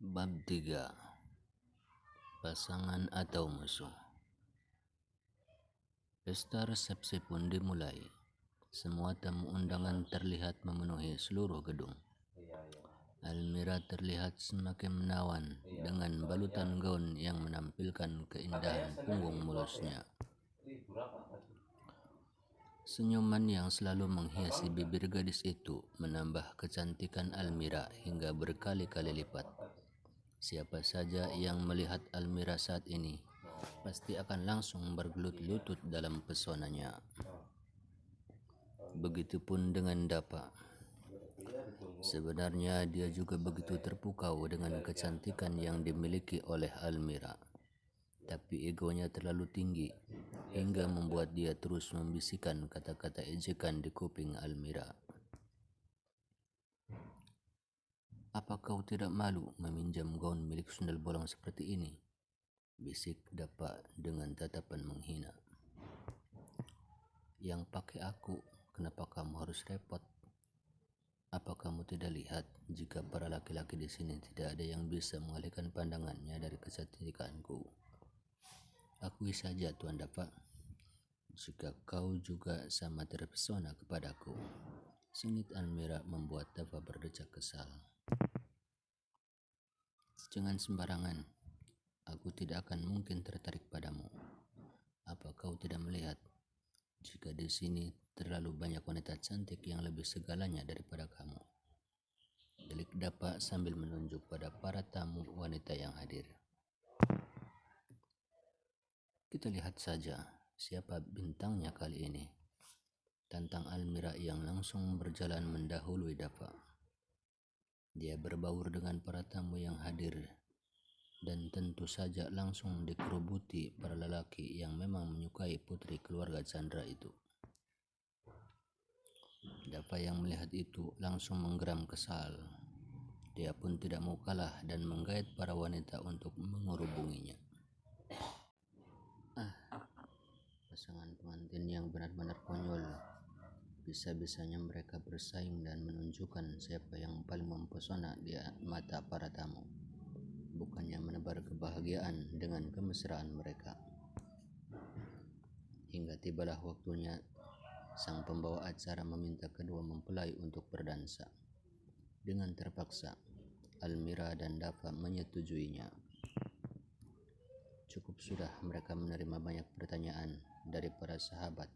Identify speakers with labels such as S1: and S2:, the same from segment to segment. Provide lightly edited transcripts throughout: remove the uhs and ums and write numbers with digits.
S1: Bab 3. Pasangan atau musuh. Pesta resepsi pun dimulai. Semua tamu undangan terlihat memenuhi seluruh gedung. Almira terlihat semakin menawan dengan balutan gaun yang menampilkan keindahan punggung mulusnya. Senyuman yang selalu menghiasi bibir gadis itu menambah kecantikan Almira hingga berkali-kali lipat. Siapa saja yang melihat Almira saat ini pasti akan langsung bergelut lutut dalam pesonanya. Begitupun dengan Dapa. Sebenarnya dia juga begitu terpukau dengan kecantikan yang dimiliki oleh Almira. Tapi egonya terlalu tinggi hingga membuat dia terus membisikkan kata-kata ejekan di kuping Almira. "Apa kau tidak malu meminjam gaun milik sundal bolong seperti ini?" bisik Dapa dengan tatapan menghina. "Yang pakai aku, kenapa kamu harus repot? Apa kamu tidak lihat jika para laki-laki di sini tidak ada yang bisa mengalihkan pandangannya dari kecantikanku?" "Akui saja, Tuan Dapa, jika kau juga sama terpesona kepadaku," sengit Almira membuat Dapa berdecak kesal. "Jangan sembarangan. Aku tidak akan mungkin tertarik padamu. Apa kau tidak melihat jika di sini terlalu banyak wanita cantik yang lebih segalanya daripada kamu?" delik Dapa sambil menunjuk pada para tamu wanita yang hadir. "Kita lihat saja siapa bintangnya kali ini," tantang Almira yang langsung berjalan mendahului Dapa. Dia berbaur dengan para tamu yang hadir dan tentu saja langsung dikerubuti para lelaki yang memang menyukai putri keluarga Chandra itu. Dapa yang melihat itu langsung menggeram kesal. Dia pun tidak mau kalah dan menggait para wanita untuk mengerubunginya. Pasangan pengantin yang benar-benar konyol. Bisa-bisanya mereka bersaing dan menunjukkan siapa yang paling mempesona di mata para tamu, bukannya menebar kebahagiaan dengan kemesraan mereka. Hingga tibalah waktunya sang pembawa acara meminta kedua mempelai untuk berdansa. Dengan terpaksa, Almira dan Dapa menyetujuinya. Cukup sudah mereka menerima banyak pertanyaan dari para sahabat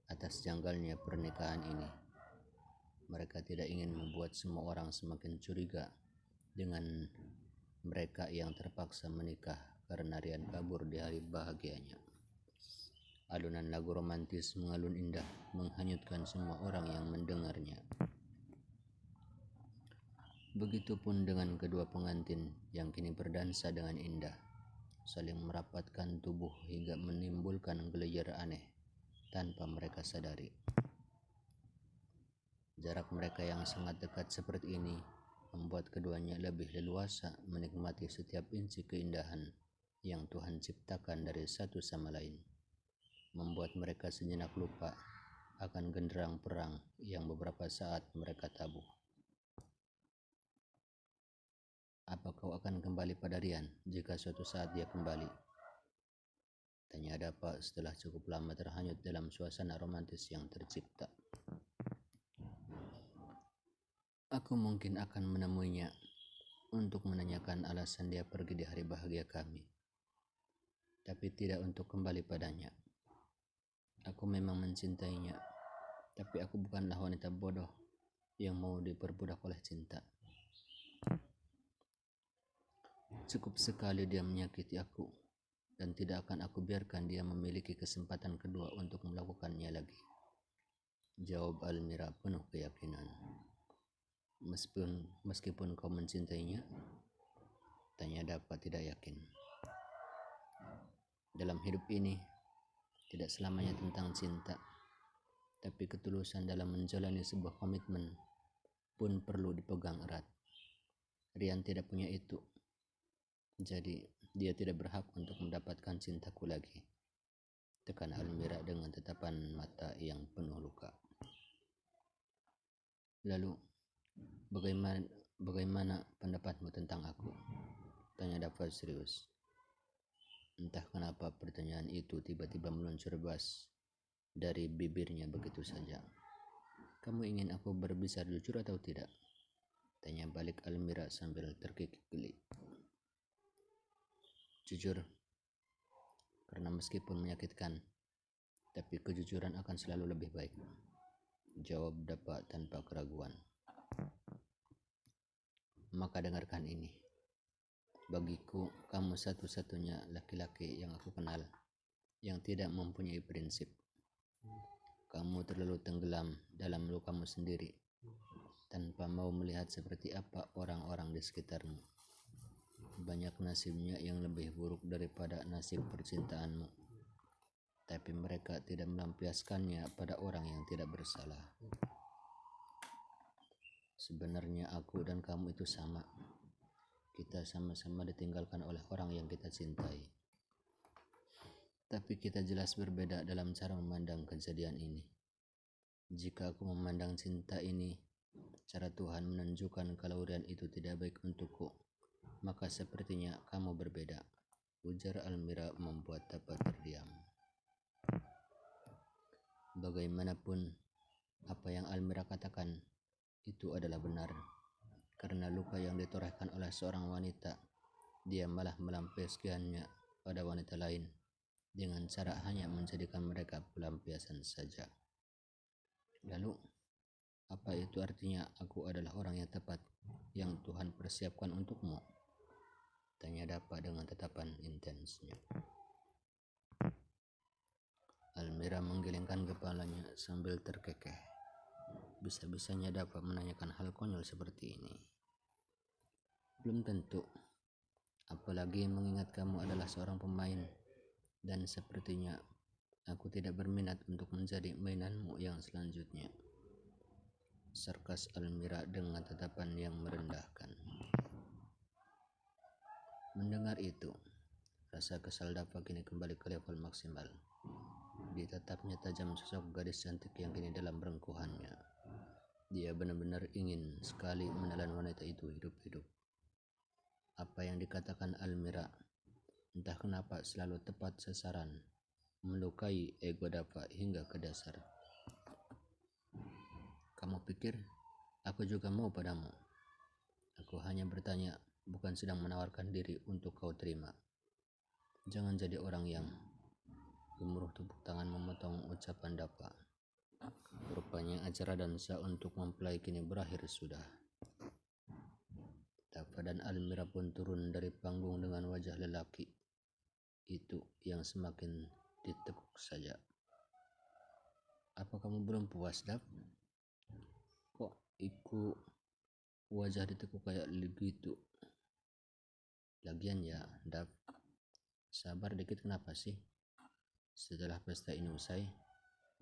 S1: atas janggalnya pernikahan ini. Mereka tidak ingin membuat semua orang semakin curiga dengan mereka yang terpaksa menikah karena rian kabur di hari bahagianya. Alunan lagu romantis mengalun indah menghanyutkan semua orang yang mendengarnya. Begitupun dengan kedua pengantin yang kini berdansa dengan indah, saling merapatkan tubuh hingga menimbulkan gelejar aneh tanpa mereka sadari. Jarak mereka yang sangat dekat seperti ini membuat keduanya lebih leluasa menikmati setiap inci keindahan yang Tuhan ciptakan dari satu sama lain, membuat mereka sejenak lupa akan genderang perang yang beberapa saat mereka tabuh. "Apa kau akan kembali pada Rian jika suatu saat dia kembali?" tanya Dapa setelah cukup lama terhanyut dalam suasana romantis yang tercipta. "Aku mungkin akan menemuinya untuk menanyakan alasan dia pergi di hari bahagia kami, tapi tidak untuk kembali padanya. Aku memang mencintainya, tapi aku bukanlah wanita bodoh yang mau diperbudak oleh cinta. Cukup sekali dia menyakiti aku, dan tidak akan aku biarkan dia memiliki kesempatan kedua untuk melakukannya lagi," jawab Almira penuh keyakinan. Meskipun kau mencintainya?" tanya Dapa tidak yakin. "Dalam hidup ini tidak selamanya tentang cinta, tapi ketulusan dalam menjalani sebuah komitmen pun perlu dipegang erat. Rian tidak punya itu, jadi dia tidak berhak untuk mendapatkan cintaku lagi," tekan Almira dengan tatapan mata yang penuh luka. "Lalu Bagaimana pendapatmu tentang aku? Tanya Dava serius. Entah kenapa pertanyaan itu tiba-tiba meluncur bebas dari bibirnya begitu saja. Kamu ingin aku berbicara jujur atau tidak? Tanya balik Almira sambil terkikik geli. Jujur, karena meskipun menyakitkan, tapi kejujuran akan selalu lebih baik. Jawab Dava tanpa keraguan. Maka dengarkan ini. Bagiku, kamu satu-satunya laki-laki yang aku kenal yang tidak mempunyai prinsip. Kamu terlalu tenggelam dalam lukamu sendiri tanpa mau melihat seperti apa orang-orang di sekitarmu. Banyak nasibnya yang lebih buruk daripada nasib percintaanmu, tapi mereka tidak melampiaskannya pada orang yang tidak bersalah. Sebenarnya aku dan kamu itu sama. Kita sama-sama ditinggalkan oleh orang yang kita cintai. Tapi kita jelas berbeda dalam cara memandang kejadian ini. Jika aku memandang cinta ini, cara Tuhan menunjukkan kalau Rian itu tidak baik untukku, maka sepertinya kamu berbeda. Ujar Almira membuat Dava terdiam. Bagaimanapun, apa yang Almira katakan itu adalah benar. Karena luka yang ditorehkan oleh seorang wanita, dia malah melampiaskannya pada wanita lain dengan cara hanya menjadikan mereka pelampiasan saja. Lalu, apa itu artinya aku adalah orang yang tepat yang Tuhan persiapkan untukmu? Tanya Dava dengan tatapan intensnya. Almira menggelengkan kepalanya sambil terkekeh. Bisa-bisanya Dava menanyakan hal konyol seperti ini. Belum tentu. Apalagi mengingat kamu adalah seorang pemain, dan sepertinya aku tidak berminat untuk menjadi mainanmu yang selanjutnya. Sarkas Almira dengan tatapan yang merendahkan. Mendengar itu, rasa kesal Dava kini kembali ke level maksimal. Ditatapnya tajam sosok gadis cantik yang kini dalam rengkuhannya. Dia benar-benar ingin sekali menelan wanita itu hidup-hidup. Apa yang dikatakan Almira, entah kenapa selalu tepat sasaran, melukai ego Dava hingga ke dasar. Kamu pikir aku juga mau padamu? Aku hanya bertanya, bukan sedang menawarkan diri untuk kau terima. Jangan jadi orang yang... Gemuruh tepuk tangan memotong ucapan Dava. Rupanya acara dansa untuk mempelai kini berakhir sudah. Dava dan Almira pun turun dari panggung dengan wajah lelaki itu yang semakin ditekuk saja. Apa kamu belum puas, Dav? Kok iku wajah ditekuk kayak begitu? Lagian ya, Dav, sabar dikit kenapa sih? Setelah pesta ini usai,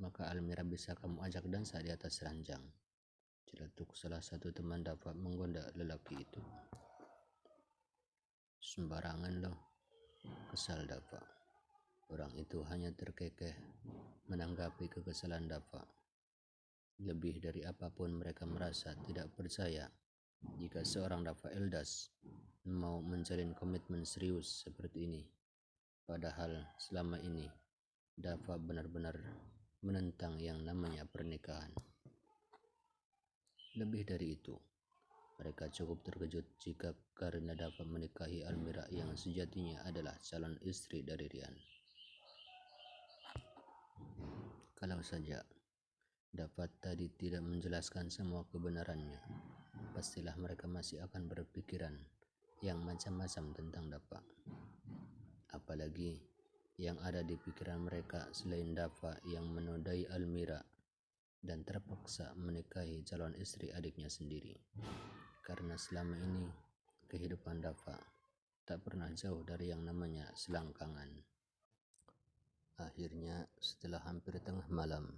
S1: maka Almira bisa kamu ajak dansa di atas ranjang. Celetuk salah satu teman Dava menggoda lelaki itu. Sembarangan loh, kesal Dava. Orang itu hanya terkekeh menanggapi kekesalan Dava. Lebih dari apapun mereka merasa tidak percaya jika seorang Dava Eldas mau menjalin komitmen serius seperti ini. Padahal selama ini Dava benar-benar menentang yang namanya pernikahan. Lebih dari itu, mereka cukup terkejut jika karena Dava menikahi Almira yang sejatinya adalah calon istri dari Rian. Kalau saja Dava tadi tidak menjelaskan semua kebenarannya, pastilah mereka masih akan berpikiran yang macam-macam tentang Dava. Apalagi yang ada di pikiran mereka selain Dava yang menodai Almira dan terpaksa menikahi calon istri adiknya sendiri. Karena selama ini kehidupan Dava tak pernah jauh dari yang namanya selangkangan. Akhirnya setelah hampir tengah malam,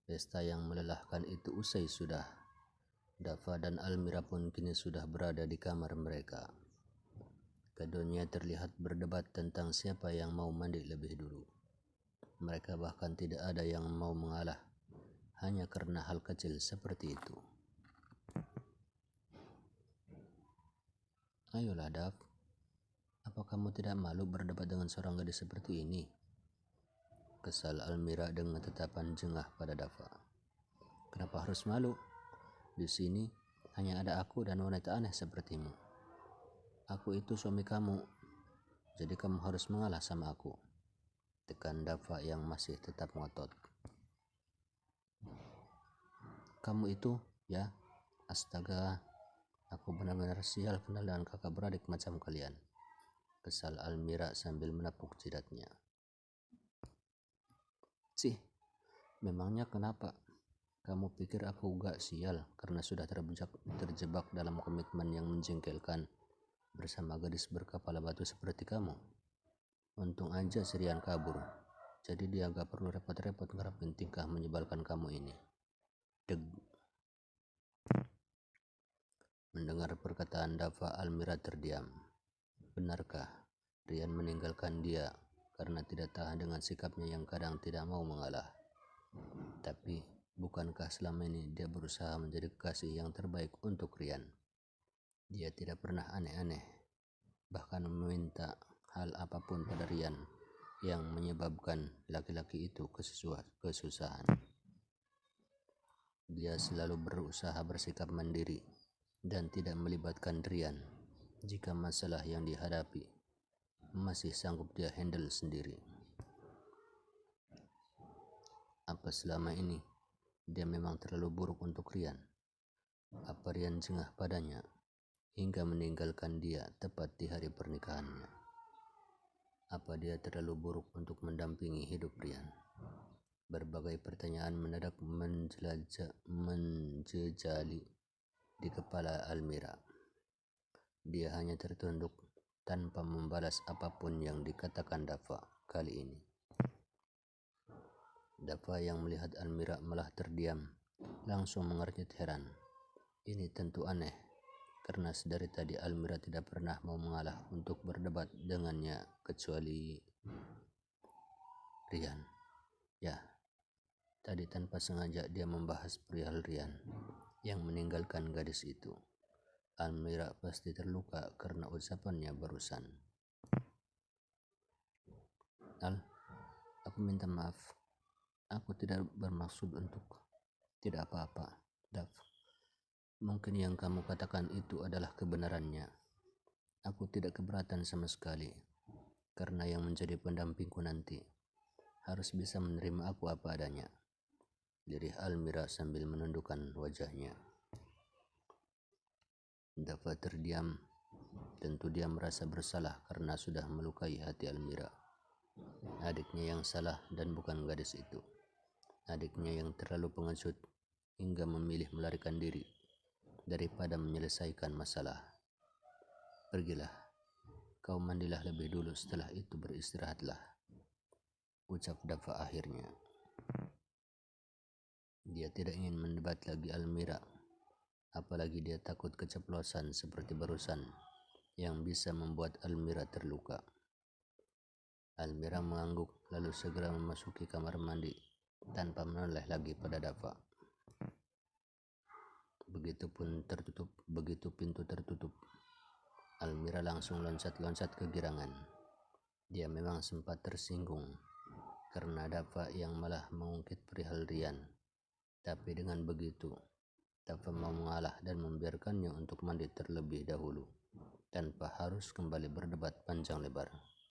S1: pesta yang melelahkan itu usai sudah. Dava dan Almira pun kini sudah berada di kamar mereka. Keduanya terlihat berdebat tentang siapa yang mau mandi lebih dulu. Mereka bahkan tidak ada yang mau mengalah, hanya karena hal kecil seperti itu. Ayolah, Dav. Apa kamu tidak malu berdebat dengan seorang gadis seperti ini? Kesal Almira dengan tatapan jengah pada Dava. Kenapa harus malu? Di sini hanya ada aku dan wanita aneh sepertimu. Aku itu suami kamu, jadi kamu harus mengalah sama aku. Tekan Dava yang masih tetap ngotot. Kamu itu, ya, astaga, aku benar-benar sial kenal dengan kakak beradik macam kalian. Kesal Almira sambil menepuk jidatnya. Sih, memangnya kenapa? Kamu pikir aku gak sial karena sudah terjebak dalam komitmen yang menjengkelkan bersama gadis berkepala batu seperti kamu? Untung aja si Rian kabur, jadi dia gak perlu repot-repot ngerapin tingkah menyebalkan kamu ini. Deg. Mendengar perkataan Dava, Almira terdiam. Benarkah Rian meninggalkan dia karena tidak tahan dengan sikapnya yang kadang tidak mau mengalah? Tapi bukankah selama ini dia berusaha menjadi kekasih yang terbaik untuk Rian? Dia tidak pernah aneh-aneh, bahkan meminta hal apapun pada Rian yang menyebabkan laki-laki itu kesusahan. Dia selalu berusaha bersikap mandiri dan tidak melibatkan Rian jika masalah yang dihadapi masih sanggup dia handle sendiri. Apa selama ini dia memang terlalu buruk untuk Rian? Apa Rian jengah padanya hingga meninggalkan dia tepat di hari pernikahannya? Apa dia terlalu buruk untuk mendampingi hidup Rian? Berbagai pertanyaan mendadak menjejali di kepala Almira. Dia hanya tertunduk tanpa membalas apapun yang dikatakan Dava kali ini. Dava yang melihat Almira malah terdiam, langsung mengernyit heran. Ini tentu aneh, karena sedari tadi Almira tidak pernah mau mengalah untuk berdebat dengannya kecuali Rian. Ya, tadi tanpa sengaja dia membahas perihal Rian yang meninggalkan gadis itu. Almira pasti terluka karena ucapannya barusan. Al, aku minta maaf. Aku tidak bermaksud untuk tidak apa-apa, Dav. Mungkin yang kamu katakan itu adalah kebenarannya. Aku tidak keberatan sama sekali, karena yang menjadi pendampingku nanti harus bisa menerima aku apa adanya. Lirih Almira sambil menundukkan wajahnya. Dava terdiam. Tentu dia merasa bersalah karena sudah melukai hati Almira. Adiknya yang salah dan bukan gadis itu. Adiknya yang terlalu pengecut hingga memilih melarikan diri daripada menyelesaikan masalah. Pergilah, kau mandilah lebih dulu, setelah itu beristirahatlah, ucap Dava akhirnya. Dia tidak ingin mendebat lagi Almira, apalagi dia takut keceplosan seperti barusan yang bisa membuat Almira terluka. Almira mengangguk lalu segera memasuki kamar mandi tanpa menoleh lagi pada Dava. Begitu pintu tertutup, Almira langsung loncat-loncat kegirangan. Dia memang sempat tersinggung karena Dava yang malah mengungkit perihal Rian. Tapi dengan begitu, Dava mau mengalah dan membiarkannya untuk mandi terlebih dahulu tanpa harus kembali berdebat panjang lebar.